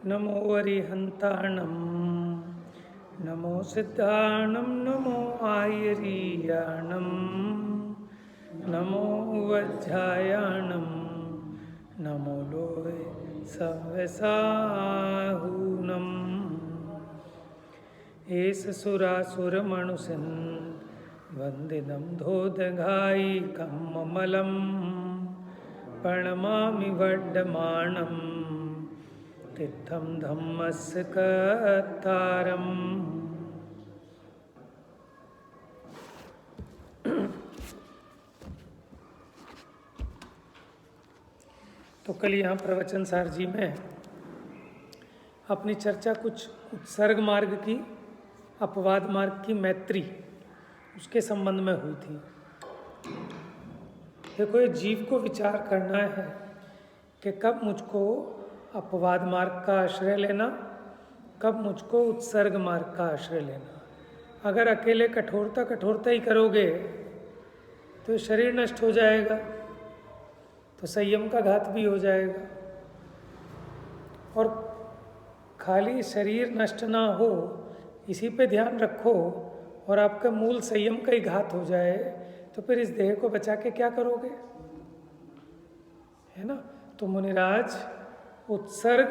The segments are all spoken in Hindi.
नमो अरिहन्ताणं नमो सिद्धाणं नमो आयरीयाणं नमो वज्रायाणं नमो लोय सव्यसाहूनम् एष सुरासुरमणुषन् वन्दिनं धोदघायिकं ममलं प्रणमामि वर्धमानं तीर्थं धम्मस्य कर्तारम्। तो कल यहाँ प्रवचन सार जी में अपनी चर्चा कुछ उत्सर्ग मार्ग की, अपवाद मार्ग की मैत्री, उसके संबंध में हुई थी। देखो, ये जीव को विचार करना है कि कब मुझको अपवाद मार्ग का आश्रय लेना, कब मुझको उत्सर्ग मार्ग का आश्रय लेना। अगर अकेले कठोरता ही करोगे तो शरीर नष्ट हो जाएगा, तो संयम का घात भी हो जाएगा। और खाली शरीर नष्ट ना हो इसी पे ध्यान रखो और आपका मूल संयम का ही घात हो जाए तो फिर इस देह को बचा के क्या करोगे, है ना। तो मुनिराज उत्सर्ग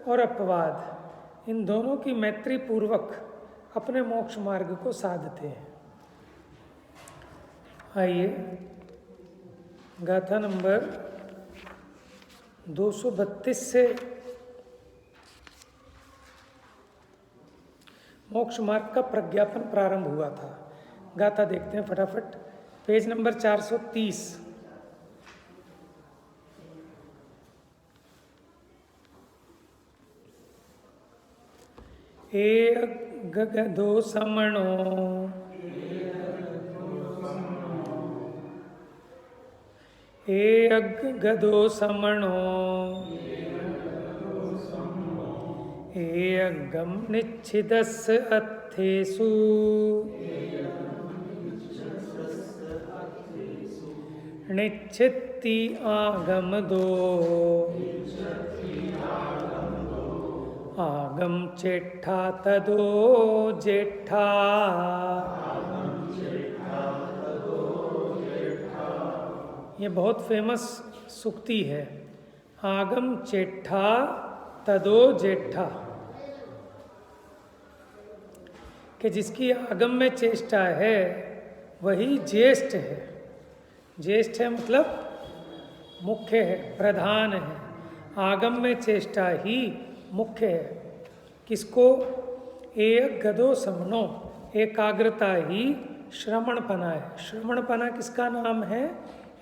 और अपवाद इन दोनों की मैत्री पूर्वक अपने मोक्ष मार्ग को साधते हैं। आइए गाथा नंबर 232 से मोक्ष मार्ग का प्रज्ञापन प्रारंभ हुआ था। गाथा देखते हैं फटाफट, पेज नंबर 430। गगधो समणो गधो समणो अगम निच्छिदस् अत्थेषु निच्छित्ति आगम दो आगम चेठा तदो जेठा। ये बहुत फेमस सुक्ति है, आगम चेठा तदो जेठा, कि जिसकी आगम में चेष्टा है वही ज्येष्ठ है। ज्येष्ठ है मतलब मुख्य है, प्रधान है। आगम में चेष्टा ही मुख्य है। किसको? एक गदो समनो, एकाग्रता ही श्रमणपना है। श्रमणपना किसका नाम है?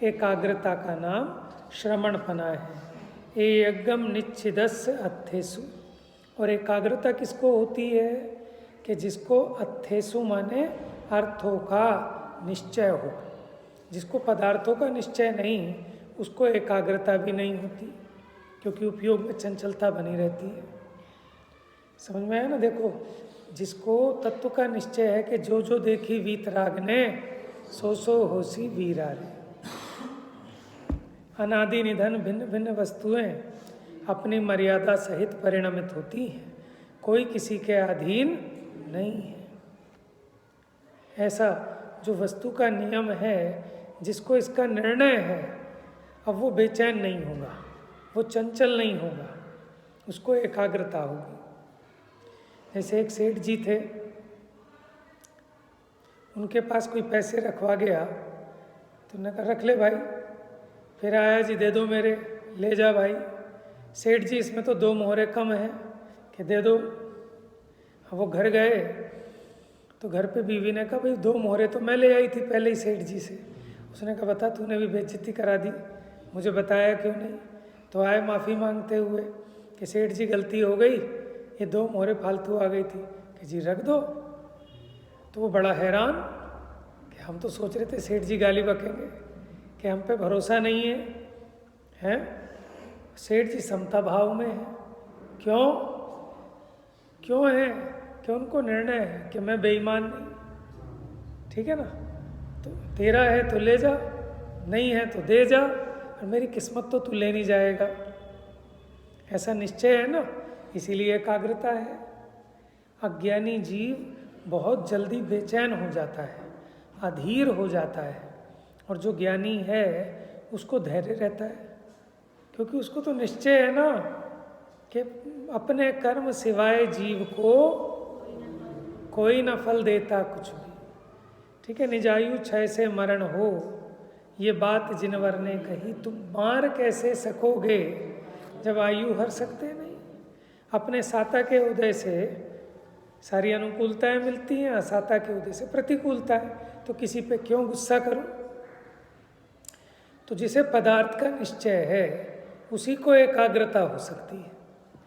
एकाग्रता का नाम श्रमणपना है। एकगम निच्छिदस्य अत्थेषु, और एकाग्रता किसको होती है? कि जिसको अत्थेषु माने अर्थों का निश्चय हो। जिसको पदार्थों का निश्चय नहीं, उसको एकाग्रता भी नहीं होती, क्योंकि उपयोग में चंचलता बनी रहती है। समझ में आया ना? देखो, जिसको तत्व का निश्चय है कि जो जो देखी वीतराग ने सो सो होसी वीरारे। अनादि निधन भिन्न भिन्न वस्तुएं अपनी मर्यादा सहित परिणमित होती हैं, कोई किसी के अधीन नहीं है। ऐसा जो वस्तु का नियम है, जिसको इसका निर्णय है, अब वो बेचैन नहीं होगा, वो चंचल नहीं होगा, उसको एकाग्रता होगी। जैसे एक सेठ जी थे, उनके पास कोई पैसे रखवा गया तो उन्होंने कहा रख ले भाई। फिर आया जी दे दो मेरे, ले जा भाई। सेठ जी इसमें तो 2 मोहरे कम हैं कि दे दो। वो घर गए तो घर पे बीवी ने कहा भाई 2 मोहरे तो मैं ले आई थी पहले ही सेठ जी से। उसने कहा बता, तूने भी बेइज्जती करा दी, मुझे बताया क्यों नहीं? तो आए माफ़ी मांगते हुए कि सेठ जी गलती हो गई, ये 2 मोहरे फालतू आ गई थी, कि जी रख दो। तो वो बड़ा हैरान कि हम तो सोच रहे थे सेठ जी गाली बकेंगे कि हम पे भरोसा नहीं है, हैं? सेठ जी समता भाव में है। क्यों है? कि उनको निर्णय है कि मैं बेईमान नहीं, ठीक है ना। तो तेरा है तो ले जा, नहीं है तो दे जा, और मेरी किस्मत तो तू ले नहीं जाएगा। ऐसा निश्चय है ना इसीलिए एकाग्रता है। अज्ञानी जीव बहुत जल्दी बेचैन हो जाता है, अधीर हो जाता है, और जो ज्ञानी है उसको धैर्य रहता है, क्योंकि उसको तो निश्चय है ना कि अपने कर्म सिवाय जीव को कोई न फल देता कुछ भी। ठीक है, निजायु क्षय से मरण हो, ये बात जिनवर ने कही, तुम मार कैसे सकोगे जब आयु हर सकते नहीं। अपने साता के उदय से सारी अनुकूलताएं मिलती हैं, असाता के उदय से प्रतिकूलता है, तो किसी पे क्यों गुस्सा करूं। तो जिसे पदार्थ का निश्चय है उसी को एकाग्रता हो सकती है,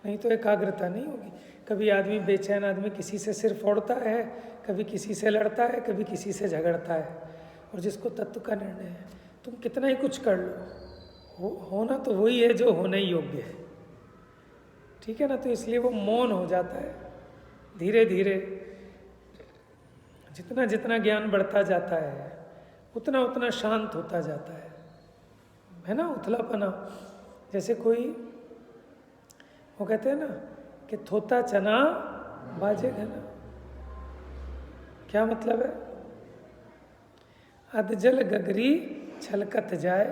नहीं तो एकाग्रता नहीं होगी। कभी आदमी बेचैन आदमी किसी से सिर फोड़ता है, कभी किसी से लड़ता है, कभी किसी से झगड़ता है, और जिसको तत्व का निर्णय है, तुम कितना ही कुछ कर लो, होना तो वही है जो होने योग्य है। ठीक है ना, तो इसलिए वो मौन हो जाता है। धीरे धीरे जितना जितना ज्ञान बढ़ता जाता है उतना उतना शांत होता जाता है ना। उथलापना, जैसे कोई वो कहते हैं ना कि थोता चना बाजे घना, क्या मतलब है? अधजल गगरी छलकत जाए,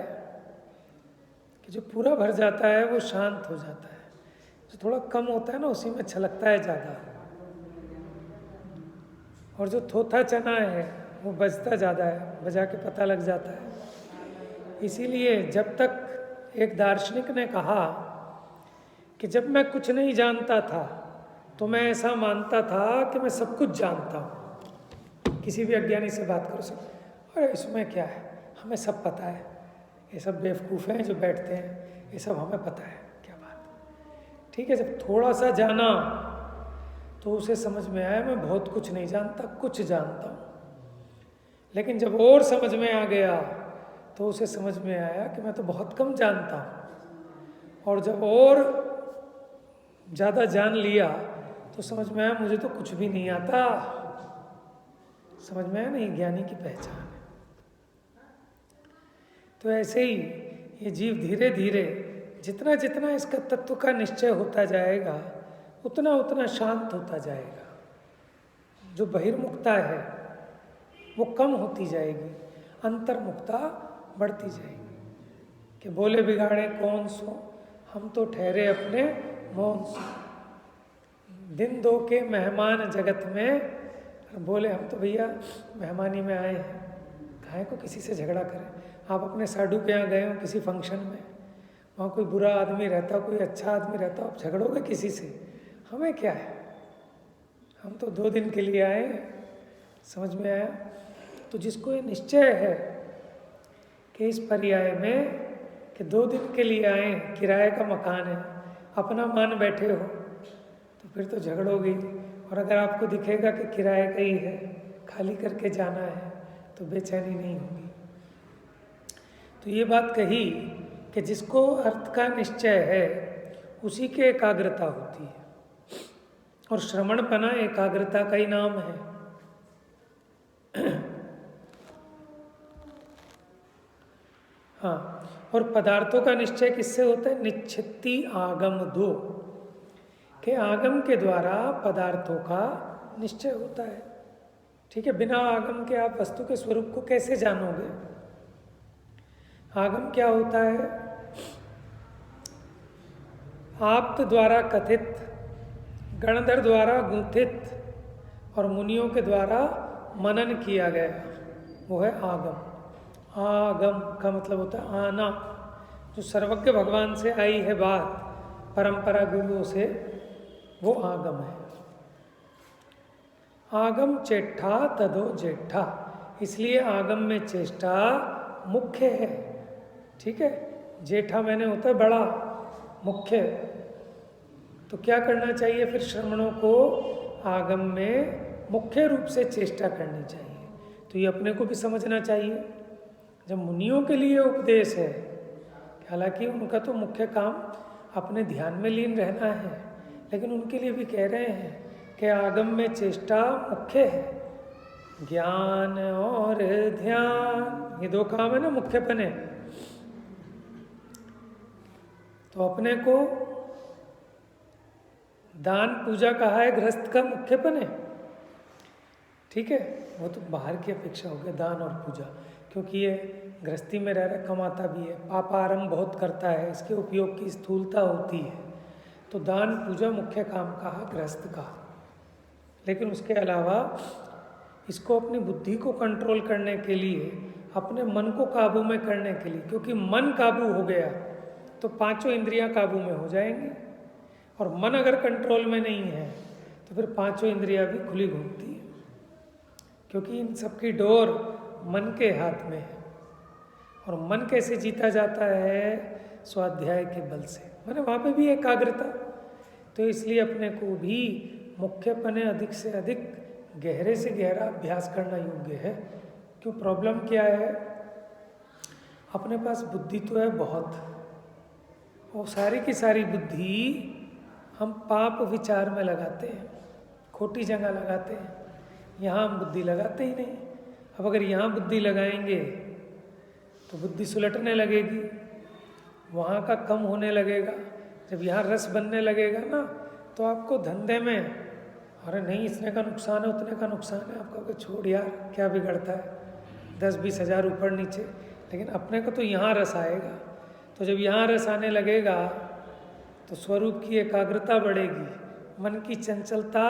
कि जो पूरा भर जाता है वो शांत हो जाता है, जो थोड़ा कम होता है ना उसी में छलकता है ज़्यादा, और जो थोथा चना है वो बजता ज़्यादा है, बजा के पता लग जाता है। इसीलिए जब तक एक दार्शनिक ने कहा कि जब मैं कुछ नहीं जानता था तो मैं ऐसा मानता था कि मैं सब कुछ जानता हूँ। किसी भी अज्ञानी से बात करो, सब अरे इसमें क्या है, हमें सब पता है, ये सब बेवकूफ़ हैं जो बैठते हैं, ये सब हमें पता है, क्या बात। ठीक है, जब थोड़ा सा जाना तो उसे समझ में आया मैं बहुत कुछ नहीं जानता, कुछ जानता हूँ। लेकिन जब और समझ में आ गया तो उसे समझ में आया कि मैं तो बहुत कम जानता हूँ, और जब और ज़्यादा जान लिया तो समझ में आया मुझे तो कुछ भी नहीं आता। समझ में आया नहीं, ज्ञानी की पहचान है। तो ऐसे ही ये जीव धीरे धीरे जितना जितना इसका तत्व का निश्चय होता जाएगा उतना उतना शांत होता जाएगा। जो बहिर्मुखता है वो कम होती जाएगी, अंतर्मुखता बढ़ती जाएगी। कि बोले बिगाड़े कौन सो, हम तो ठहरे अपने मौन सो। दिन दो के मेहमान जगत में, बोले हम तो भैया मेहमानी में आए हैं, काहे को किसी से झगड़ा करें। आप अपने साधु के यहाँ गए हो किसी फंक्शन में, वहाँ कोई बुरा आदमी रहता, कोई अच्छा आदमी रहता, आप झगड़ोगे किसी से, हमें क्या है, हम तो 2 दिन के लिए आए। समझ में आया? तो जिसको ये निश्चय है कि इस पर्याय में कि 2 दिन के लिए आए, किराए का मकान है, अपना मान बैठे हो, तो फिर तो झगड़ोगे। और अगर आपको दिखेगा कि किराए का ही है, खाली करके जाना है, तो बेचैनी नहीं होगी। तो ये बात कही कि जिसको अर्थ का निश्चय है उसी के एकाग्रता होती है, और श्रवणपना एकाग्रता का ही नाम है। हाँ, और पदार्थों का निश्चय किससे होता है? निश्चित्ति आगम 2 के आगम के द्वारा पदार्थों का निश्चय होता है। ठीक है, बिना आगम के आप वस्तु के स्वरूप को कैसे जानोगे? आगम क्या होता है? आप्त द्वारा कथित, गणधर द्वारा गुंथित और मुनियों के द्वारा मनन किया गया, वो है आगम। आगम का मतलब होता है आना, जो सर्वज्ञ भगवान से आई है बात परंपरा गुरुओं से, वो आगम है। आगम चेष्टा तदो जेठा, इसलिए आगम में चेष्टा मुख्य है। ठीक है, जेठा मैंने होता है बड़ा, मुख्य। तो क्या करना चाहिए फिर? श्रवणों को आगम में मुख्य रूप से चेष्टा करनी चाहिए। तो ये अपने को भी समझना चाहिए। जब मुनियों के लिए उपदेश है, हालांकि उनका तो मुख्य काम अपने ध्यान में लीन रहना है, लेकिन उनके लिए भी कह रहे हैं कि आगम में चेष्टा मुख्य है। ज्ञान और ध्यान, ये 2 काम है ना मुख्य बने। तो अपने को दान पूजा कहा है गृहस्थ का मुख्यपन है, ठीक है, वो तो बाहर की अपेक्षा हो गया दान और पूजा, क्योंकि ये गृहस्थी में रह रहा कमाता भी है, पापारंभ बहुत करता है, इसके उपयोग की स्थूलता होती है, तो दान पूजा मुख्य काम कहा गृहस्थ का। लेकिन उसके अलावा इसको अपनी बुद्धि को कंट्रोल करने के लिए, अपने मन को काबू में करने के लिए, क्योंकि मन काबू हो गया तो पांचों इंद्रियां काबू में हो जाएंगी, और मन अगर कंट्रोल में नहीं है तो फिर पांचों इंद्रियां भी खुली घूमती है, क्योंकि इन सबकी डोर मन के हाथ में है। और मन कैसे जीता जाता है? स्वाध्याय के बल से, मैंने वहाँ पे भी एकाग्रता। तो इसलिए अपने को भी मुख्यपने अधिक से अधिक गहरे से गहरा अभ्यास करना योग्य है। क्यों? प्रॉब्लम क्या है? अपने पास बुद्धि तो है बहुत, और सारी की सारी बुद्धि हम पाप विचार में लगाते हैं, खोटी जगह लगाते हैं, यहाँ हम बुद्धि लगाते ही नहीं। अब अगर यहाँ बुद्धि लगाएंगे तो बुद्धि सुलटने लगेगी, वहाँ का कम होने लगेगा। जब यहाँ रस बनने लगेगा ना, तो आपको धंधे में, अरे नहीं इसने का नुकसान है, उतने का नुकसान है, आप कहोगे छोड़ यार क्या बिगड़ता है, 10-20 हज़ार ऊपर नीचे, लेकिन अपने को तो यहाँ रस आएगा। तो जब यहाँ रस आने लगेगा तो स्वरूप की एकाग्रता बढ़ेगी, मन की चंचलता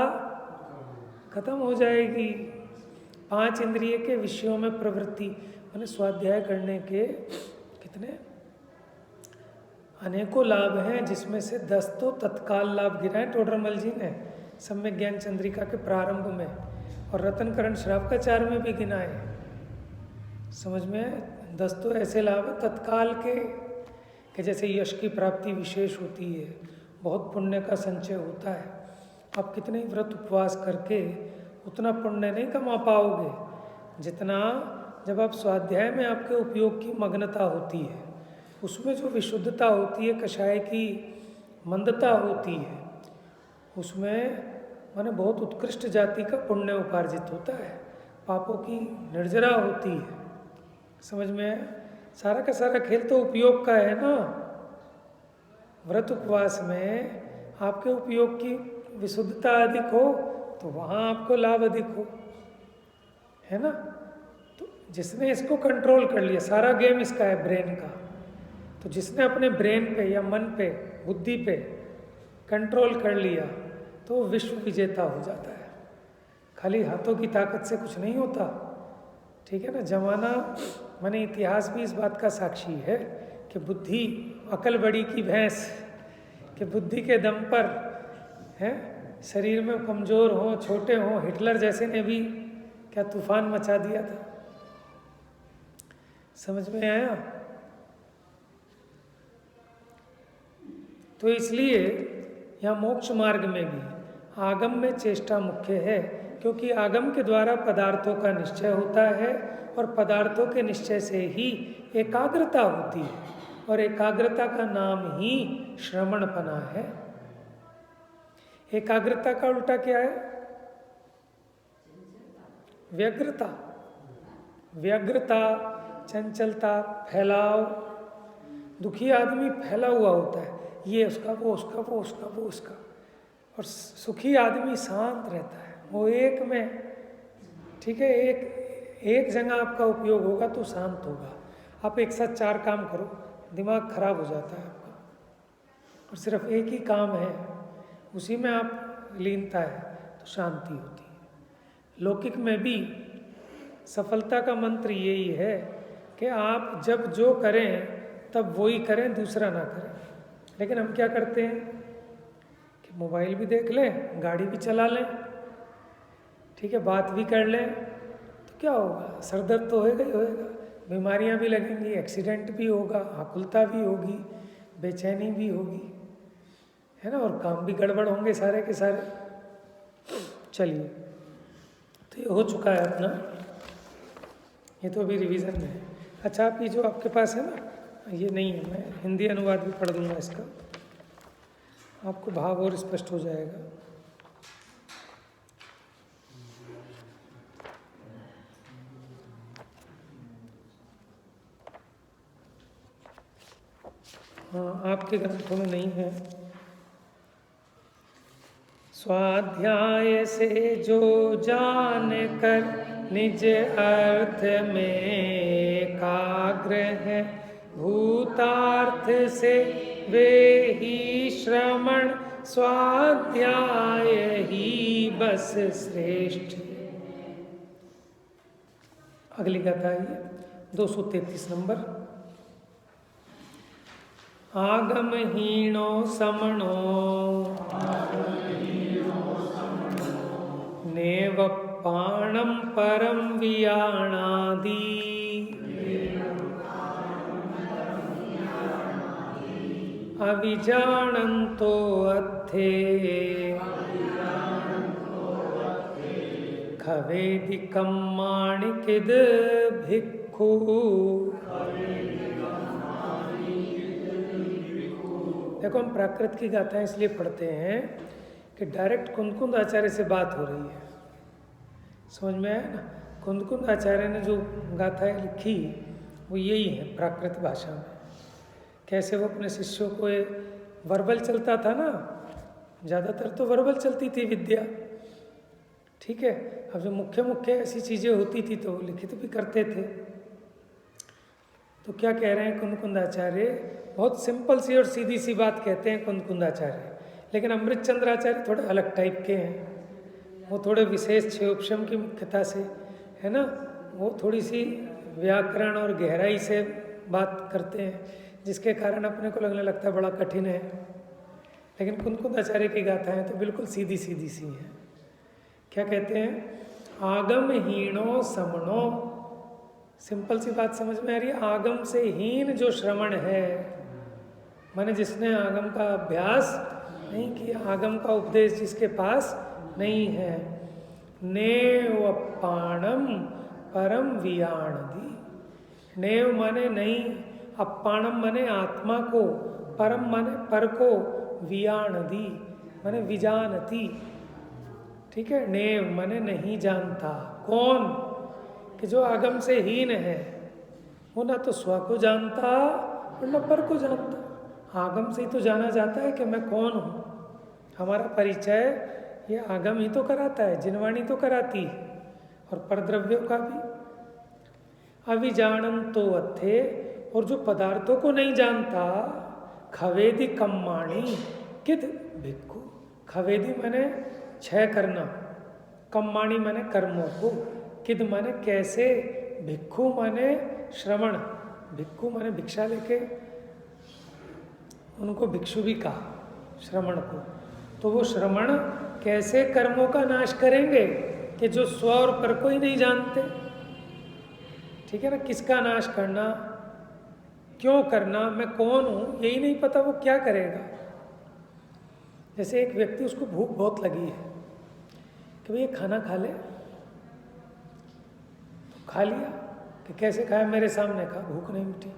खत्म हो जाएगी। 5 इंद्रिय के विषयों में प्रवृत्ति, मैंने स्वाध्याय करने के कितने अनेकों लाभ हैं, जिसमें से 10 तो तत्काल लाभ गिनाए टोडरमल जी ने सम्यक ज्ञान चंद्रिका के प्रारंभ में, और रतनकरण श्रावकाचार्य में भी गिनाए। समझ में? 10 तो ऐसे लाभ हैं तत्काल के, कि जैसे यश की प्राप्ति विशेष होती है, बहुत पुण्य का संचय होता है। आप कितने ही व्रत उपवास करके उतना पुण्य नहीं कमा पाओगे जितना जब आप स्वाध्याय में आपके उपयोग की मग्नता होती है, उसमें जो विशुद्धता होती है, कषाय की मंदता होती है, उसमें माने बहुत उत्कृष्ट जाति का पुण्य उपार्जित होता है, पापों की निर्जरा होती है। समझ में? सारा का सारा खेल तो उपयोग का है ना। व्रत उपवास में आपके उपयोग की विशुद्धता अधिक हो तो वहाँ आपको लाभ अधिक हो, है ना। तो जिसने इसको कंट्रोल कर लिया, सारा गेम इसका है ब्रेन का, तो जिसने अपने ब्रेन पे या मन पे, बुद्धि पे कंट्रोल कर लिया तो विश्व विजेता हो जाता है। खाली हाथों की ताकत से कुछ नहीं होता, ठीक है ना। जमाना माने इतिहास भी इस बात का साक्षी है कि बुद्धि, अकल बड़ी की भैंस, कि बुद्धि के दम पर है, शरीर में कमज़ोर हो, छोटे हो, हिटलर जैसे ने भी क्या तूफान मचा दिया था। समझ में आया? तो इसलिए यहाँ मोक्ष मार्ग में भी आगम में चेष्टा मुख्य है, क्योंकि आगम के द्वारा पदार्थों का निश्चय होता है, और पदार्थों के निश्चय से ही एकाग्रता होती है, और एकाग्रता का नाम ही श्रवणपना है। एकाग्रता का उल्टा क्या है? व्यग्रता। व्यग्रता, चंचलता, फैलाव। दुखी आदमी फैला हुआ होता है, ये उसका, वो उसका, वो उसका, वो उसका, और सुखी आदमी शांत रहता है, वो एक में, ठीक है। एक जगह आपका उपयोग होगा तो शांत होगा। आप एक साथ 4 काम करो, दिमाग खराब हो जाता है आपका, और सिर्फ एक ही काम है, उसी में आप लीनता है तो शांति होती है। लौकिक में भी सफलता का मंत्र यही है कि आप जब जो करें तब वही करें, दूसरा ना करें। लेकिन हम क्या करते हैं कि मोबाइल भी देख लें, गाड़ी भी चला लें, ठीक है, बात भी कर लें, तो क्या होगा? सर दर्द तो होएगा ही होएगा, बीमारियां भी लगेंगी, एक्सीडेंट भी होगा, आकुलता भी होगी, बेचैनी भी होगी, है ना, और काम भी गड़बड़ होंगे सारे के सारे। चलिए, तो ये हो चुका है अपना, ये तो अभी रिवीजन में है। अच्छा, आप ये जो आपके पास है ना, ये नहीं है, मैं हिंदी अनुवाद भी पढ़ दूंगा इसका, आपको भाव और स्पष्ट हो जाएगा। हाँ, आपके ग्रंथों में नहीं है। स्वाध्याय से जो जान कर निज अर्थ में एकाग्र है, भूतार्थ से वे ही श्रमण, स्वाध्याय ही बस श्रेष्ठ। अगली गाथा है 233 नंबर। आगमहीनो समणो नेव पाणम परम वियाणादि, अविजानन्तो अर्थे खवेदि कम्माणि किद भिक्खु। देखो, हम प्राकृत की गाथाएं इसलिए पढ़ते हैं कि डायरेक्ट कुंदकुंद आचार्य से बात हो रही है, समझ में आया ना। कुंदकुंद आचार्य ने जो गाथाएं लिखी वो यही है प्राकृत भाषा में। कैसे वो अपने शिष्यों को वर्बल चलता था ना, ज़्यादातर तो वर्बल चलती थी विद्या, ठीक है। अब जो मुख्य मुख्य ऐसी चीज़ें होती थी तो वो लिखित भी करते थे। तो क्या कह रहे हैं कुंदकुंद आचार्य, बहुत सिंपल सी और सीधी सी बात कहते हैं कुंदकुंद आचार्य। लेकिन अमृतचंद्र आचार्य थोड़े अलग टाइप के हैं, वो थोड़े विशेष क्षयोपशम की मुख्यता से है ना, वो थोड़ी सी व्याकरण और गहराई से बात करते हैं, जिसके कारण अपने को लगने लगता है बड़ा कठिन है। लेकिन कुंदकुंद आचार्य की गाथाएं तो बिल्कुल सीधी सीधी सी हैं। क्या कहते हैं, आगम हीनो समणो, सिंपल सी बात समझ में आ रही है। आगम से हीन जो श्रवण है, माने जिसने आगम का अभ्यास नहीं किया, आगम का उपदेश जिसके पास नहीं है, नेव अप्पाणम परम वियाणदि। नेव माने नहीं, अप्पाणम माने आत्मा को, परम माने पर को, वियाणदि माने विजानती, ठीक है। नेव माने नहीं जानता। कौन? कि जो आगम से हीन है, वो ना तो स्व को जानता और न पर को जानता। आगम से ही तो जाना जाता है कि मैं कौन हूँ। हमारा परिचय ये आगम ही तो कराता है, जिनवाणी तो कराती है, और परद्रव्यों का भी। अविजानन्तो अर्थे, और जो पदार्थों को नहीं जानता, खवेदि कम्माणि किद भिक्खु। खवेदि माने क्षय करना, कम्माणि माने कर्मों को, किद माने कैसे, भिक्खु माने श्रवण। भिक्खु माने भिक्षा लेके, उनको भिक्षु भी कहा श्रवण को। तो वो श्रवण कैसे कर्मों का नाश करेंगे कि जो स्व और पर को ही नहीं जानते, ठीक है ना। किसका नाश करना, क्यों करना, मैं कौन हूँ यही नहीं पता, वो क्या करेगा। जैसे एक व्यक्ति, उसको भूख बहुत लगी है कि भैया खाना खा ले, तो खा लिया। कि कैसे खाया, मेरे सामने खा, भूख नहीं मिटी।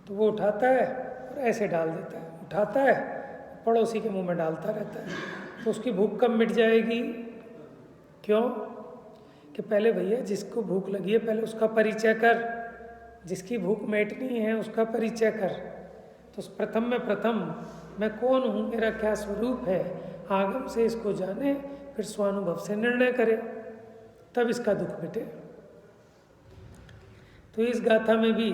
तो वो उठाता है और ऐसे डाल देता है, उठाता है पड़ोसी के मुंह में डालता रहता है। तो उसकी भूख कब मिट जाएगी? क्यों? कि पहले भैया जिसको भूख लगी है पहले उसका परिचय कर, जिसकी भूख मिटनी है उसका परिचय कर। तो प्रथम में प्रथम मैं कौन हूँ, मेरा क्या स्वरूप है, आगम से इसको जाने, फिर स्वानुभव से निर्णय करे, तब इसका दुख मिटे। तो इस गाथा में भी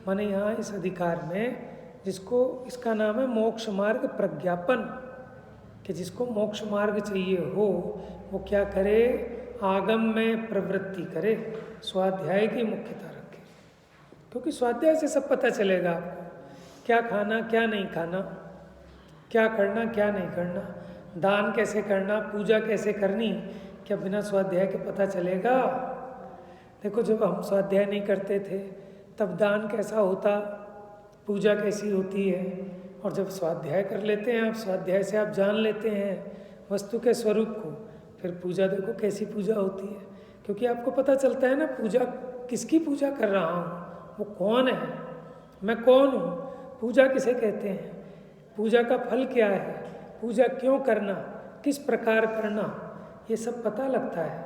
माने यहाँ इस अधिकार में, जिसको इसका नाम है मोक्ष मार्ग प्रज्ञापन, कि जिसको मोक्ष मार्ग चाहिए हो वो क्या करे, आगम में प्रवृत्ति करे, स्वाध्याय की मुख्यता रखे। क्योंकि स्वाध्याय से सब पता चलेगा आपको, क्या खाना क्या नहीं खाना, क्या करना क्या नहीं करना, दान कैसे करना, पूजा कैसे करनी, क्या बिना स्वाध्याय के पता चलेगा? देखो, जब हम स्वाध्याय नहीं करते थे तब दान कैसा होता, पूजा कैसी होती है, और जब स्वाध्याय कर लेते हैं आप, स्वाध्याय से आप जान लेते हैं वस्तु के स्वरूप को, फिर पूजा देखो कैसी पूजा होती है। क्योंकि आपको पता चलता है ना, पूजा किसकी पूजा कर रहा हूँ, वो कौन है, मैं कौन हूँ, पूजा किसे कहते हैं, पूजा का फल क्या है, पूजा क्यों करना, किस प्रकार करना, ये सब पता लगता है।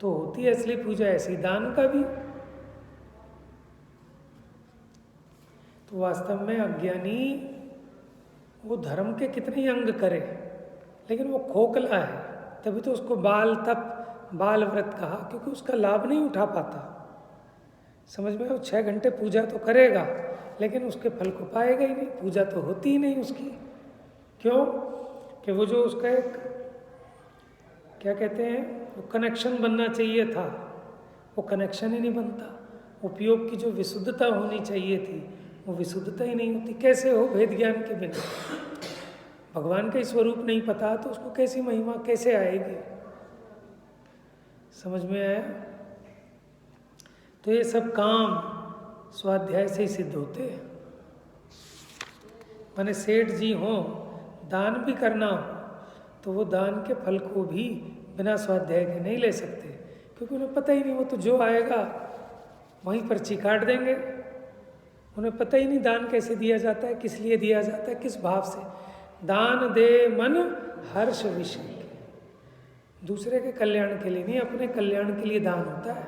तो होती है असली पूजा ऐसी, दान का भी। तो वास्तव में अज्ञानी वो धर्म के कितने अंग करे, लेकिन वो खोखला है, तभी तो उसको बाल तप बाल व्रत कहा, क्योंकि उसका लाभ नहीं उठा पाता। समझ में? वो 6 घंटे पूजा तो करेगा लेकिन उसके फल को पाएगा ही नहीं, पूजा तो होती ही नहीं उसकी। क्यों? कि वो जो उसका एक क्या कहते हैं, वो कनेक्शन बनना चाहिए था, वो कनेक्शन ही नहीं बनता। उपयोग की जो विशुद्धता होनी चाहिए थी वो विशुद्धता ही नहीं होती। कैसे हो? भेद ज्ञान के बिना। भगवान का स्वरूप नहीं पता तो उसको कैसी महिमा कैसे आएगी? समझ में आया? तो ये सब काम स्वाध्याय से ही सिद्ध होते हैं। माने सेठ जी हों, दान भी करना हो तो वो दान के फल को भी बिना स्वाध्याय के नहीं ले सकते, क्योंकि उन्हें पता ही नहीं, वो तो जो आएगा वहीं पर्ची काट देंगे। उन्हें पता ही नहीं दान कैसे दिया जाता है, किस लिए दिया जाता है, किस भाव से। दान दे मन हर्ष विषय के, दूसरे के कल्याण के लिए नहीं, अपने कल्याण के लिए दान होता है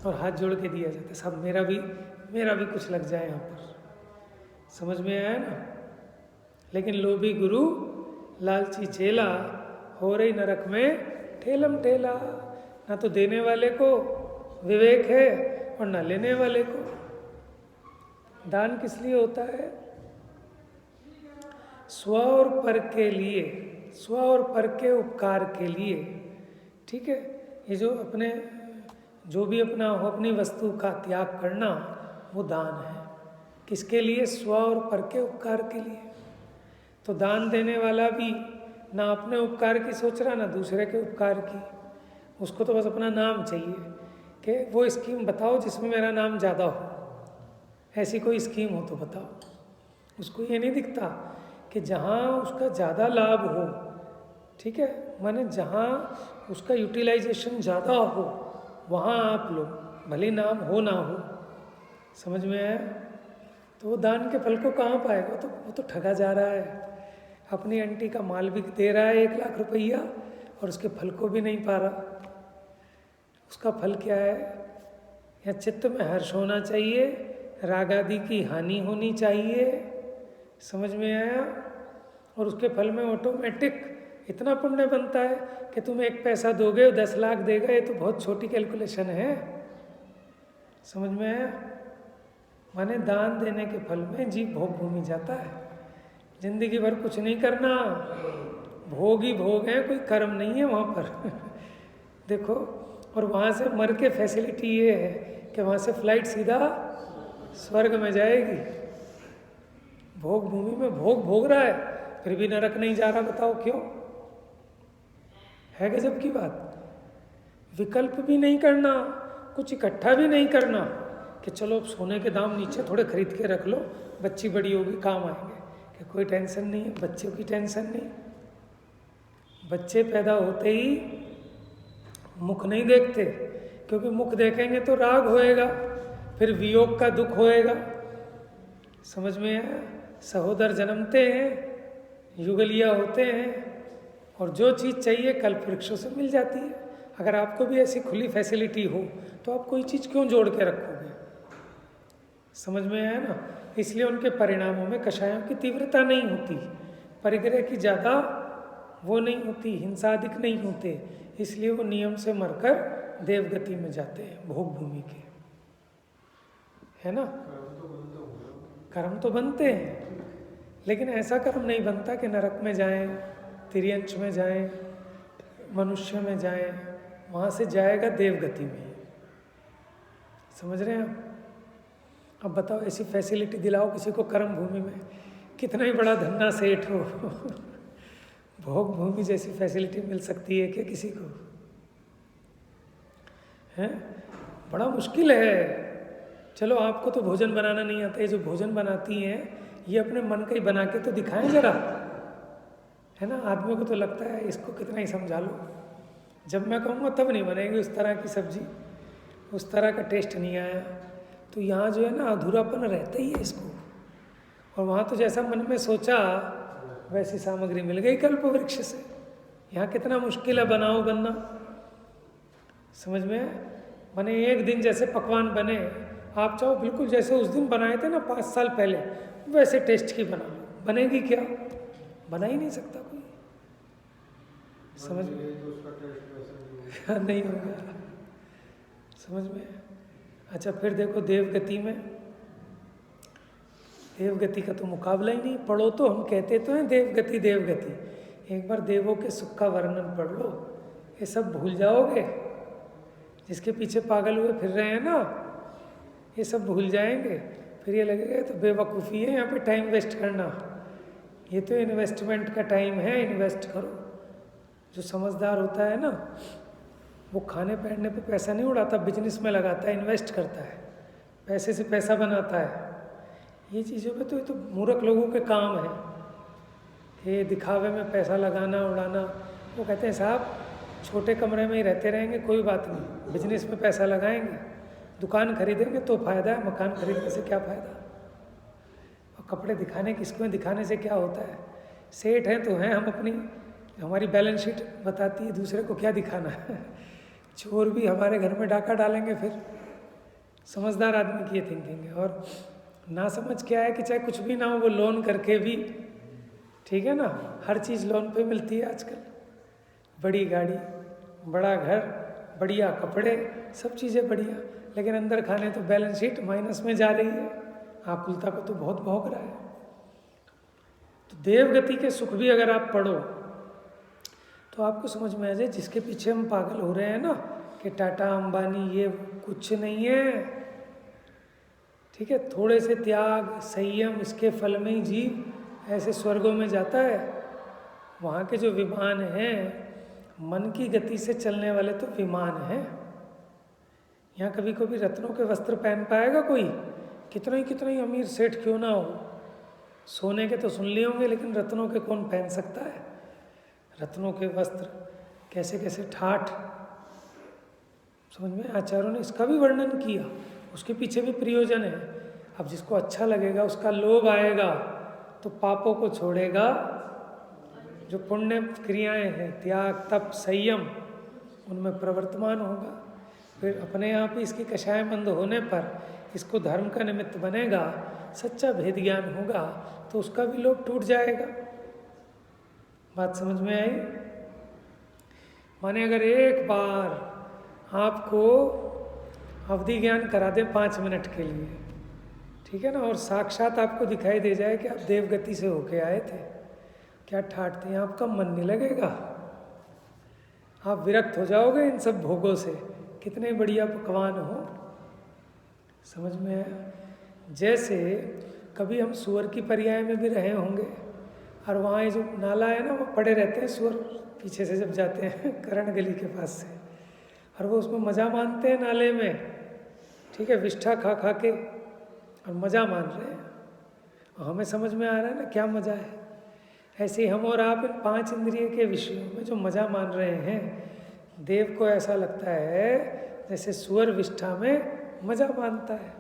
और हाथ जोड़ के दिया जाता है। सब मेरा भी कुछ लग जाए यहाँ पर। समझ में आया ना? लेकिन लोभी गुरु लालची चेला, हो रही नरक में ठेलम ठेला। ना तो देने वाले को विवेक है और ना लेने वाले को। दान किस लिए होता है? स्व और पर के लिए, स्व और पर के उपकार के लिए। ठीक है? ये जो भी अपना हो, अपनी वस्तु का त्याग करना, वो दान है। किसके लिए? स्व और पर के उपकार के लिए। तो दान देने वाला भी ना अपने उपकार की सोच रहा, ना दूसरे के उपकार की। उसको तो बस अपना नाम चाहिए कि वो स्कीम बताओ जिसमें मेरा नाम ज़्यादा हो। ऐसी कोई स्कीम हो तो बताओ। उसको ये नहीं दिखता कि जहाँ उसका ज़्यादा लाभ हो, ठीक है, माने जहाँ उसका यूटिलाइजेशन ज़्यादा हो वहाँ आप लो, भले नाम हो ना हो। समझ में आया? तो वो दान के फल को कहाँ पाएगा? वो तो ठगा जा रहा है। अपनी आंटी का माल भी दे रहा है 1 लाख रुपया और उसके फल को भी नहीं पा रहा। उसका फल क्या है? या चित्त में हर्ष होना चाहिए, राग आदि की हानि होनी चाहिए। समझ में आया? और उसके फल में ऑटोमेटिक इतना पुण्य बनता है कि तुम 1 पैसा दोगे 10 लाख देगा। ये तो बहुत छोटी कैलकुलेशन है। समझ में आया? माने दान देने के फल में जीव भोग भूमि जाता है। जिंदगी भर कुछ नहीं करना, भोग ही भोग है, कोई कर्म नहीं है वहाँ पर। देखो, और वहाँ से मर के फैसिलिटी ये है कि वहाँ से फ्लाइट सीधा स्वर्ग में जाएगी। भोग भूमि में भोग रहा है, फिर भी नरक नहीं जा रहा। बताओ क्यों? है गजब की बात। विकल्प भी नहीं करना, कुछ इकट्ठा भी नहीं करना कि चलो अब सोने के दाम नीचे थोड़े खरीद के रख लो, बच्ची बड़ी होगी काम आएंगे, कि कोई टेंशन नहीं है। बच्चों की टेंशन नहीं। बच्चे पैदा होते ही मुख नहीं देखते, क्योंकि मुख देखेंगे तो राग होएगा, फिर वियोग का दुख होएगा। समझ में आया? सहोदर जन्मते हैं, युगलिया होते हैं, और जो चीज़ चाहिए कल्प वृक्षों से मिल जाती है। अगर आपको भी ऐसी खुली फैसिलिटी हो तो आप कोई चीज़ क्यों जोड़ के रखोगे? समझ में आया ना? इसलिए उनके परिणामों में कषायों की तीव्रता नहीं होती, परिग्रह की ज़्यादा वो नहीं होती, हिंसादिक नहीं होते। इसलिए वो नियम से मरकर देवगति में जाते हैं, भोग भूमि के। है ना? कर्म तो बनते हैं, लेकिन ऐसा कर्म नहीं बनता कि नरक में जाएं, तिर्यंश में जाएं, मनुष्य में जाएं। वहाँ से जाएगा देवगति में। समझ रहे हैं आप? अब बताओ, ऐसी फैसिलिटी दिलाओ किसी को कर्म भूमि में, कितना ही बड़ा धन्ना सेठ हो, भोग भूमि जैसी फैसिलिटी मिल सकती है क्या किसी को? है? बड़ा मुश्किल है। चलो, आपको तो भोजन बनाना नहीं आता, ये जो भोजन बनाती हैं ये अपने मन का ही बना के तो दिखाएं जरा। है ना? आदमी को तो लगता है इसको कितना ही समझा लो, जब मैं कहूँगा तब नहीं बनेगी उस तरह की सब्जी, उस तरह का टेस्ट नहीं आया। तो यहाँ जो है ना, अधूरापन रहता ही है इसको। और वहाँ तो जैसा मन में सोचा वैसी सामग्री मिल गई कल्प वृक्ष से। यहाँ कितना मुश्किल है बनाओ बनना। समझ में? माने एक दिन जैसे पकवान बने, आप चाहो बिल्कुल जैसे उस दिन बनाए थे ना 5 साल पहले, वैसे टेस्ट की बना लो, बनेगी क्या? बना ही नहीं सकता कोई। समझ में नहीं होगा, समझ में। अच्छा फिर देखो देवगति में, देवगति का तो मुकाबला ही नहीं। पढ़ो तो, हम कहते तो हैं देवगति देवगति, एक बार देवों के सुख का वर्णन पढ़ लो, ये सब भूल जाओगे। जिसके पीछे पागल हुए फिर रहे हैं ना, ये सब भूल जाएंगे। फिर ये लगेगा तो बेवकूफ़ी है यहाँ पे टाइम वेस्ट करना, ये तो इन्वेस्टमेंट का टाइम है, इन्वेस्ट करो। जो समझदार होता है ना, वो खाने पहनने पे पैसा नहीं उड़ाता, बिजनेस में लगाता है, इन्वेस्ट करता है, पैसे से पैसा बनाता है। ये चीज़ों पे तो ये तो मूर्ख लोगों के काम है कि दिखावे में पैसा लगाना उड़ाना। वो कहते हैं साहब छोटे कमरे में ही रहते रहेंगे, कोई बात नहीं, बिजनेस में पैसा लगाएंगे, दुकान खरीदेंगे तो फ़ायदा है, मकान खरीदने से क्या फ़ायदा। और कपड़े दिखाने किसको हैं, दिखाने से क्या होता है। सेठ हैं तो हैं, हम अपनी, हमारी बैलेंस शीट बताती है, दूसरे को क्या दिखाना है। चोर भी हमारे घर में डाका डालेंगे फिर। समझदार आदमी की ये थिंकिंग है। और ना समझ क्या है कि चाहे कुछ भी ना हो, वो लोन करके भी, ठीक है ना, हर चीज़ लोन पे मिलती है आजकल। बड़ी गाड़ी, बड़ा घर, बढ़िया कपड़े, सब चीज़ें बढ़िया, लेकिन अंदर खाने तो बैलेंस शीट माइनस में जा रही है। आकुलता को तो बहुत भोग रहा है। तो देवगति के सुख भी अगर आप पढ़ो तो आपको समझ में आ जाए, जिसके पीछे हम पागल हो रहे हैं ना कि टाटा अंबानी, ये कुछ नहीं है, ठीक है। थोड़े से त्याग संयम, इसके फल में ही जीव ऐसे स्वर्गों में जाता है। वहाँ के जो विमान हैं, मन की गति से चलने वाले तो विमान हैं। यहाँ कभी कभी रत्नों के वस्त्र पहन पाएगा कोई? कितना ही अमीर सेठ क्यों ना हो, सोने के तो सुन लिए होंगे, लेकिन रत्नों के कौन पहन सकता है। रत्नों के वस्त्र कैसे कैसे ठाठ, समझ में। आचार्यों ने इसका भी वर्णन किया, उसके पीछे भी प्रयोजन है। अब जिसको अच्छा लगेगा, उसका लोभ आएगा तो पापों को छोड़ेगा, जो पुण्य क्रियाएं हैं, त्याग तप संयम, उनमें प्रवर्तमान होगा। फिर अपने आप ही इसकी कषायमंद होने पर इसको धर्म का निमित्त बनेगा, सच्चा भेद ज्ञान होगा तो उसका भी लोभ टूट जाएगा। बात समझ में आई? माने अगर एक बार आपको अवधि ज्ञान करा दे 5 मिनट के लिए, ठीक है ना, और साक्षात आपको दिखाई दे जाए कि आप देवगति से होके आए थे, क्या ठाठ थे, आपका मन नहीं लगेगा, आप विरक्त हो जाओगे इन सब भोगों से, कितने बढ़िया पकवान हो। समझ में आया? जैसे कभी हम सुअर की पर्याय में भी रहे होंगे, और वहाँ ये जो नाला है ना, वो पड़े रहते हैं सुअर पीछे से जब जाते हैं करण गली के पास से, और वो उसमें मज़ा मानते हैं नाले में, ठीक है, विष्ठा खा खा के, और मज़ा मान रहे हैं। और हमें समझ में आ रहा है ना क्या मज़ा है। ऐसे ही हम और आप इन 5 इंद्रिय के विषयों में जो मज़ा मान रहे हैं, देव को ऐसा लगता है जैसे सुअर विष्ठा में मज़ा मानता है।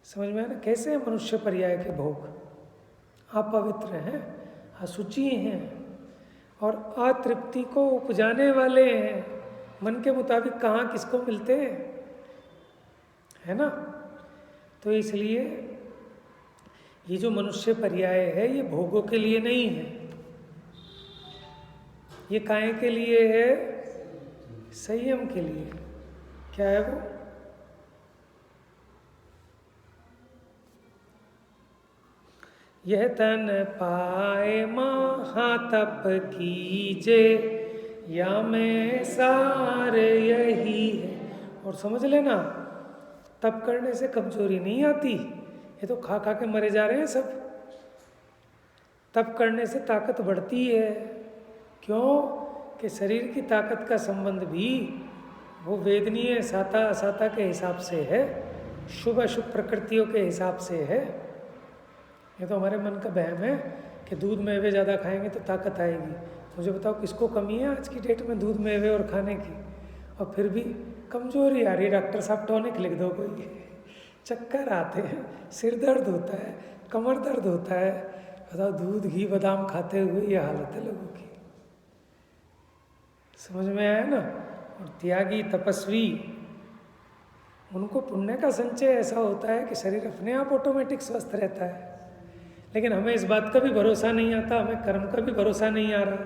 समझ में आया ना कैसे मनुष्य पर्याय के भोग। अपवित्र हैं, असुचि हैं, और अतृप्ति को उपजाने वाले हैं। मन के मुताबिक कहाँ किसको मिलते हैं, है ना। तो इसलिए ये जो मनुष्य पर्याय है, ये भोगों के लिए नहीं है, ये काहे के लिए है? संयम के लिए। क्या है वो? यह तन पाए महातप कीजे, या में सार यही है। और समझ लेना, तप करने से कमजोरी नहीं आती, ये तो खा खा के मरे जा रहे हैं सब। तप करने से ताकत बढ़ती है। क्यों? कि शरीर की ताकत का संबंध भी वो वेदनीय साता असाता के हिसाब से है, शुभ अशुभ प्रकृतियों के हिसाब से है। ये तो हमारे मन का वहम है कि दूध मेवे ज़्यादा खाएंगे तो ताकत आएगी। मुझे बताओ किसको कमी है आज की डेट में दूध मेवे और खाने की, और फिर भी कमजोरी आ रही है। डॉक्टर साहब टॉनिक लिख दो कोई, चक्कर आते हैं, सिर दर्द होता है, कमर दर्द होता है। बताओ दूध घी बादाम खाते हुए ये हालत है लोगों की। समझ में आया ना। और त्यागी तपस्वी, उनको पुण्य का संचय ऐसा होता है कि शरीर अपने आप ऑटोमेटिक स्वस्थ रहता है। लेकिन हमें इस बात का भी भरोसा नहीं आता, हमें कर्म का भी भरोसा नहीं आ रहा।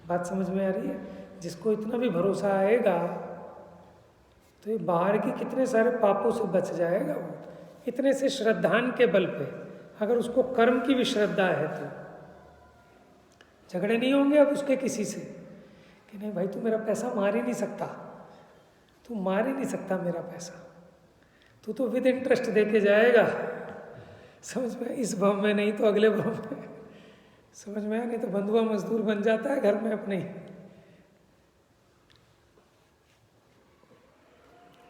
बात समझ में आ रही है? जिसको इतना भी भरोसा आएगा तो ये बाहर की कितने सारे पापों से बच जाएगा वो, इतने से श्रद्धान के बल पे। अगर उसको कर्म की भी श्रद्धा है तो झगड़े नहीं होंगे अब उसके किसी से कि नहीं भाई तू मेरा पैसा मार ही नहीं सकता, तू मार ही नहीं सकता मेरा पैसा, तू तो विद इंटरेस्ट दे के जाएगा। समझ में? इस भाव में नहीं तो अगले भाव में। समझ में आया? नहीं तो बंधुआ मजदूर बन जाता है घर में अपने।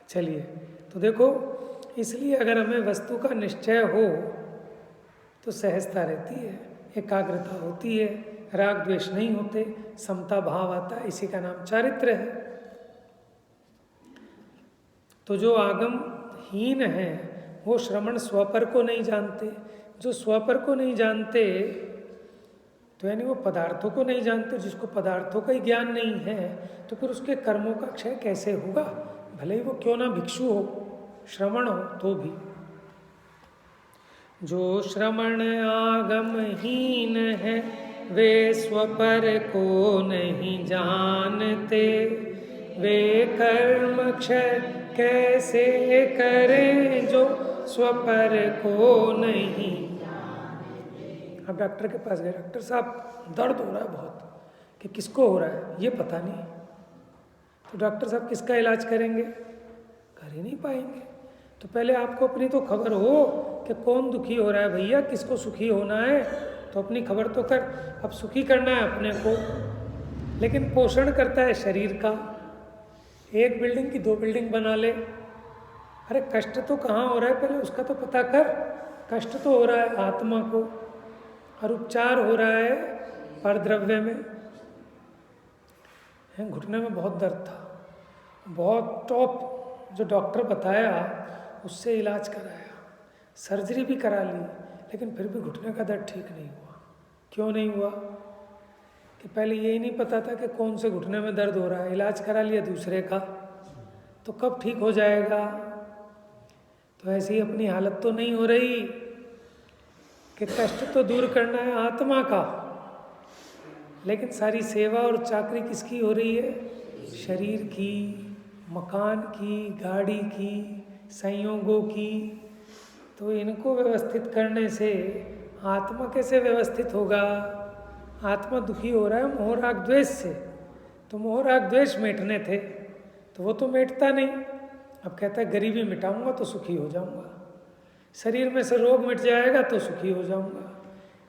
चलिए, तो देखो, इसलिए अगर हमें वस्तु का निश्चय हो तो सहजता रहती है, एकाग्रता होती है, राग द्वेष नहीं होते, समता भाव आता है, इसी का नाम चारित्र्य है। तो जो आगमहीन है वो श्रवण स्वपर को नहीं जानते। जो स्वपर को नहीं जानते तो यानी वो पदार्थों को नहीं जानते। जिसको पदार्थों का ही ज्ञान नहीं है तो फिर उसके कर्मों का क्षय कैसे होगा? भले ही वो क्यों ना भिक्षु हो, श्रवण हो तो भी। जो श्रवण आगमहीन है वे स्वपर को नहीं जानते, वे कर्म क्षय कैसे करें जो स्वपर को नहीं। अब डॉक्टर के पास गए, डॉक्टर साहब दर्द हो रहा है बहुत, कि किसको हो रहा है ये पता नहीं। तो डॉक्टर साहब किसका इलाज करेंगे? कर ही नहीं पाएंगे। तो पहले आपको अपनी तो खबर हो कि कौन दुखी हो रहा है भैया, किसको सुखी होना है, तो अपनी खबर तो कर। अब सुखी करना है अपने को, लेकिन पोषण करता है शरीर का। एक बिल्डिंग की 2 बिल्डिंग बना ले। अरे कष्ट तो कहाँ हो रहा है पहले उसका तो पता कर। कष्ट तो हो रहा है आत्मा को और उपचार हो रहा है परद्रव्य में। घुटने में बहुत दर्द था, बहुत टॉप जो डॉक्टर बताया उससे इलाज कराया, सर्जरी भी करा ली, लेकिन फिर भी घुटने का दर्द ठीक नहीं हुआ। क्यों नहीं हुआ? कि पहले यही नहीं पता था कि कौन से घुटने में दर्द हो रहा है, इलाज करा लिया दूसरे का, तो कब ठीक हो जाएगा? तो ऐसी अपनी हालत तो नहीं हो रही कि कष्ट तो दूर करना है आत्मा का, लेकिन सारी सेवा और चाकरी किसकी हो रही है? शरीर की, मकान की, गाड़ी की, संयोगों की। तो इनको व्यवस्थित करने से आत्मा कैसे व्यवस्थित होगा? आत्मा दुखी हो रहा है मोह राग द्वेष से, तो मोह राग द्वेष मिटने थे तो वो तो मिटता नहीं। अब कहता है गरीबी मिटाऊंगा तो सुखी हो जाऊंगा, शरीर में से रोग मिट जाएगा तो सुखी हो जाऊंगा,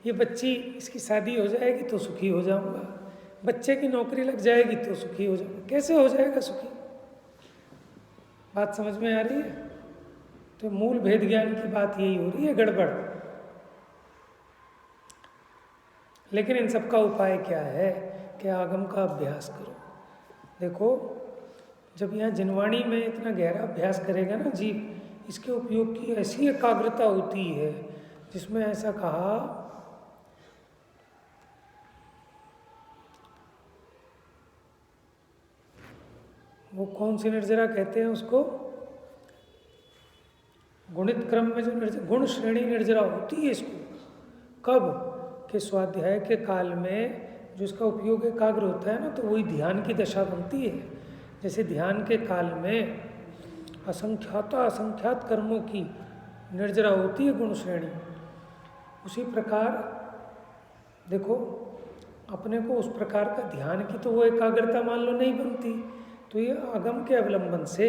ये बच्ची इसकी शादी हो जाएगी तो सुखी हो जाऊंगा, बच्चे की नौकरी लग जाएगी तो सुखी हो जाऊंगा। कैसे हो जाएगा सुखी? बात समझ में आ रही है? तो मूल भेद ज्ञान की बात यही हो रही है, गड़बड़। लेकिन इन सब का उपाय क्या है? कि आगम का अभ्यास करो। देखो, जब यहाँ जिनवाणी में इतना गहरा अभ्यास करेगा ना जीव, इसके उपयोग की ऐसी एकाग्रता होती है जिसमें ऐसा कहा वो कौन सी निर्जरा कहते हैं उसको, गुणित क्रम में जो गुण श्रेणी निर्जरा होती है इसको। कब? कि स्वाध्याय के काल में जो इसका उपयोग एकाग्र होता है ना, तो वही ध्यान की दशा बनती है। जैसे ध्यान के काल में असंख्यात कर्मों की निर्जरा होती है गुण श्रेणी, उसी प्रकार देखो अपने को उस प्रकार का ध्यान की तो वो एकाग्रता मान लो नहीं बनती। तो ये आगम के अवलंबन से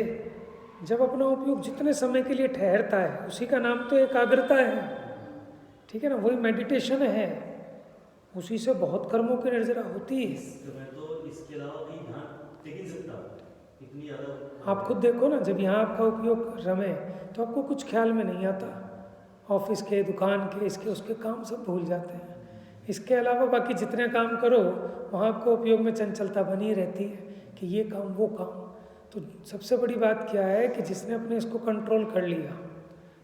जब अपना उपयोग जितने समय के लिए ठहरता है उसी का नाम तो एकाग्रता है। ठीक है ना? वही मेडिटेशन है, उसी से बहुत कर्मों की निर्जरा होती है। तो इसके अलावा कहीं ध्यान टिक नहीं सकता इतनी ज़्यादा। आप खुद देखो ना, जब यहाँ आपका उपयोग रमे तो आपको कुछ ख्याल में नहीं आता, ऑफिस के, दुकान के, इसके उसके काम सब भूल जाते हैं। इसके अलावा बाकी जितने काम करो वहाँ आपको उपयोग में चंचलता बनी रहती है कि ये काम वो काम। तो सबसे बड़ी बात क्या है कि जिसने अपने इसको कंट्रोल कर लिया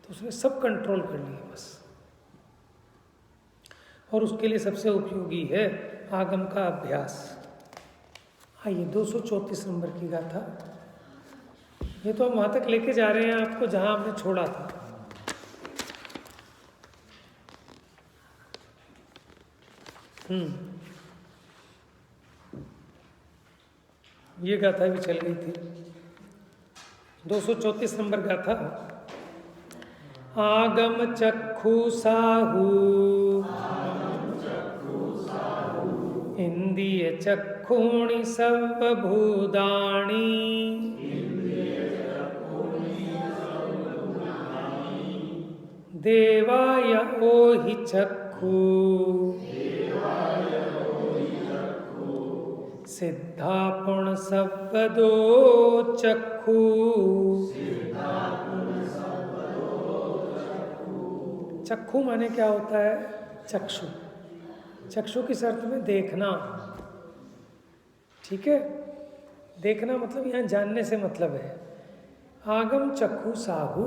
तो उसने सब कंट्रोल कर लिया बस। और उसके लिए सबसे उपयोगी है आगम का अभ्यास। आइए 234 नंबर की गाथा। ये तो हम वहाँ तक लेके जा रहे हैं आपको जहाँ हमने छोड़ा था। ये गाथा भी चल गई थी। 234 नंबर गाथा। आगम चक्षु साहू इंद्रिय चक्षुणी सर्वभूतानि देवाय ओहि चक्षु सिद्धा पुण सब्बदो चक्षु। चक्षु माने क्या होता है? चक्षु, चक्षु किस अर्थ में? देखना। ठीक है, देखना मतलब यहाँ जानने से मतलब है। आगम चक्षु साहू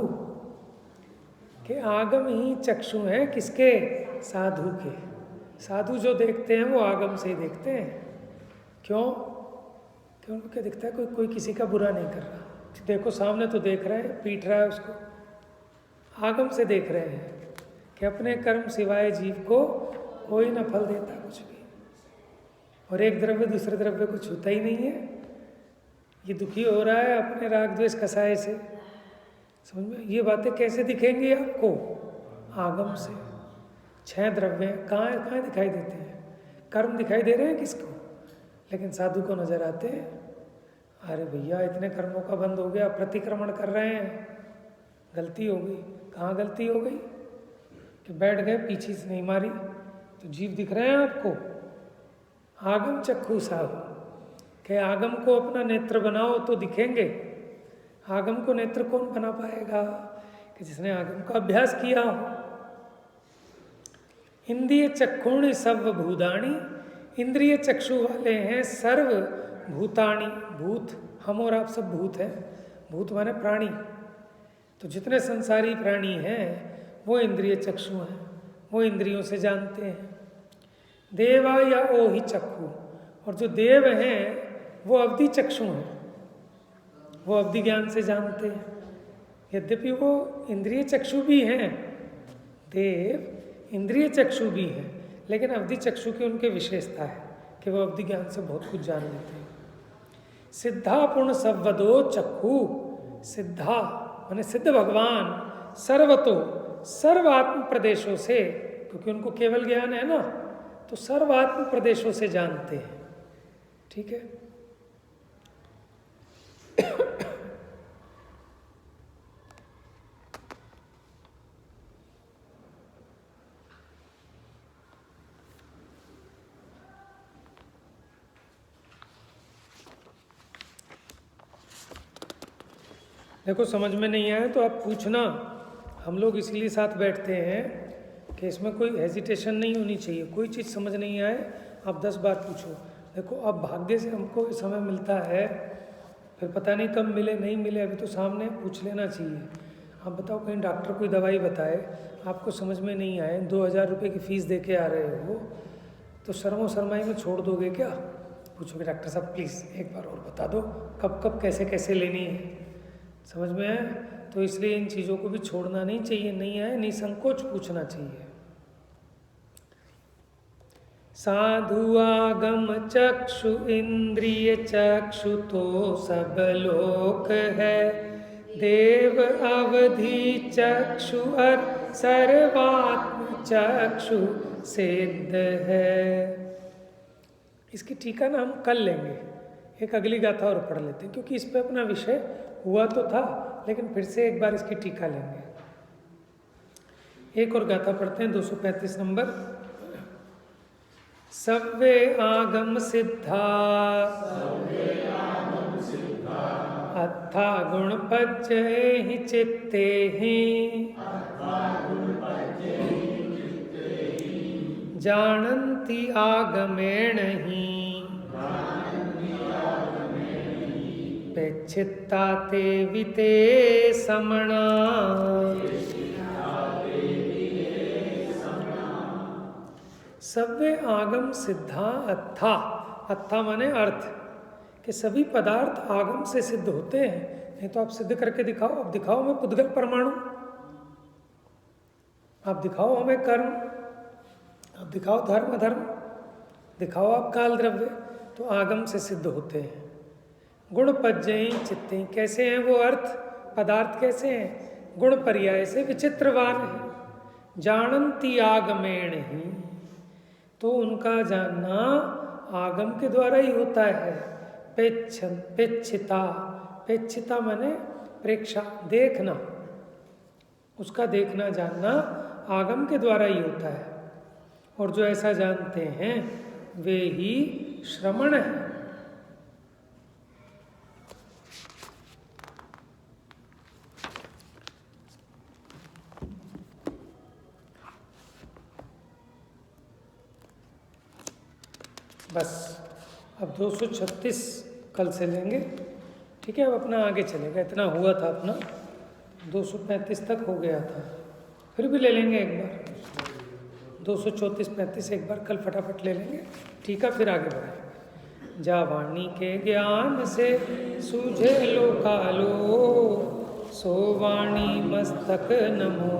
के आगम ही चक्षु हैं किसके? साधु के। साधु जो देखते हैं वो आगम से ही देखते हैं। क्यों? क्यों उनको क्या दिखता है? कोई किसी का बुरा नहीं कर रहा। देखो सामने तो देख रहे हैं, पीट रहा है उसको, आगम से देख रहे हैं कि अपने कर्म सिवाय जीव को कोई न फल देता कुछ भी, और एक द्रव्य दूसरे द्रव्य को छूता ही नहीं है। ये दुखी हो रहा है अपने राग द्वेष कसाय से, समझ में? ये बातें कैसे दिखेंगी आपको? आगम से। 6 द्रव्य कहाँ दिखाई देते हैं? कर्म दिखाई दे रहे हैं किसको? लेकिन साधु को नजर आते हैं। अरे भैया इतने कर्मों का बंद हो गया, प्रतिक्रमण कर रहे हैं, गलती हो गई। कहाँ गलती हो गई? कि बैठ गए, पीछे से नहीं मारी, तो जीव दिख रहे हैं आपको। आगम चक्षु साहू के आगम को अपना नेत्र बनाओ तो दिखेंगे। आगम को नेत्र कौन बना पाएगा? कि जिसने आगम का अभ्यास किया हो। इंद्रिय चक्षुणी सर्वभूतानि, इंद्रिय चक्षु वाले हैं सर्वभूतानि। भूत, हम और आप सब भूत हैं। भूत माने प्राणी। तो जितने संसारी प्राणी हैं वो इंद्रिय चक्षु हैं, वो इंद्रियों से जानते हैं। देवा या ओहि चक्षु, और जो देव हैं वो अवधि चक्षु हैं, वो अवधि ज्ञान से जानते हैं। यद्यपि वो इंद्रिय चक्षु भी हैं, देव इंद्रिय चक्षु भी हैं, लेकिन अवधि चक्षु की उनके विशेषता है कि वो अवधि ज्ञान से बहुत कुछ जान लेते हैं। सिद्धा पूर्ण सव्वदो चक्षु, सिद्धा माने सिद्ध भगवान, सर्वतो सर्वात्म प्रदेशों से, क्योंकि उनको केवल ज्ञान है ना, तो सर्वात्म प्रदेशों से जानते हैं। ठीक है। देखो समझ में नहीं आए तो आप पूछना। हम लोग इसीलिए साथ बैठते हैं कि इसमें कोई हेजिटेशन नहीं होनी चाहिए। कोई चीज़ समझ नहीं आए आप 10 बार पूछो। देखो अब भाग्य से हमको समय मिलता है, फिर पता नहीं कब मिले नहीं मिले, अभी तो सामने पूछ लेना चाहिए। आप बताओ कहीं डॉक्टर कोई दवाई बताए, आपको समझ में नहीं आए, 2000 रुपये की फ़ीस दे के आ रहे हो, तो शर्मो शर्माई में छोड़ दोगे क्या? पूछोगे डॉक्टर साहब प्लीज़ एक बार और बता दो कब कब कैसे कैसे लेनी है। समझ में आए? तो इसलिए इन चीज़ों को भी छोड़ना नहीं चाहिए। नहीं आए निसंकोच पूछना चाहिए। साधु आगम चक्षु इंद्रिय चक्षु तो सब लोक है, देव अवधि चक्षु और सर्वात्म चक्षु सिद्ध है। इसकी टीका ना हम कल लेंगे, एक अगली गाथा और पढ़ लेते हैं, क्योंकि इस पे अपना विषय हुआ तो था, लेकिन फिर से एक बार इसकी टीका लेंगे। एक और गाथा पढ़ते हैं 235 नंबर। सव्वे आगम सिद्धा अत्था गुण पज्जये हि चित्ते हि, जानन्ति आगमेण हि, पेच्छित्ता ते विते समणा। सव्वे आगम सिद्धा अत्था, अत्था माने अर्थ, कि सभी पदार्थ आगम से सिद्ध होते हैं। नहीं तो आप सिद्ध करके दिखाओ। अब दिखाओ हमें पुद्गल परमाणु, आप दिखाओ हमें कर्म, आप दिखाओ धर्म अधर्म, दिखाओ आप काल द्रव्य, तो आगम से सिद्ध होते हैं। गुण पज्जयी चित्ते, कैसे हैं वो अर्थ पदार्थ, कैसे हैं गुण पर्याय से विचित्रवान है। जानन्ति आगमेण ही, तो उनका जानना आगम के द्वारा ही होता है। पेच्छिता, पेच्छिता माने प्रेक्षा, देखना, उसका देखना जानना आगम के द्वारा ही होता है। और जो ऐसा जानते हैं वे ही श्रमण हैं। बस अब 236 कल से लेंगे, ठीक है। अब अपना आगे चलेगा, इतना हुआ था अपना, 235 तक हो गया था, फिर भी ले लेंगे एक बार 234-35 एक बार कल फटाफट ले लेंगे, ठीक है। फिर आगे बढ़ाएंगे। जा वाणी के ज्ञान से सूझे लो कालो, सो वाणी मस्तक नमो।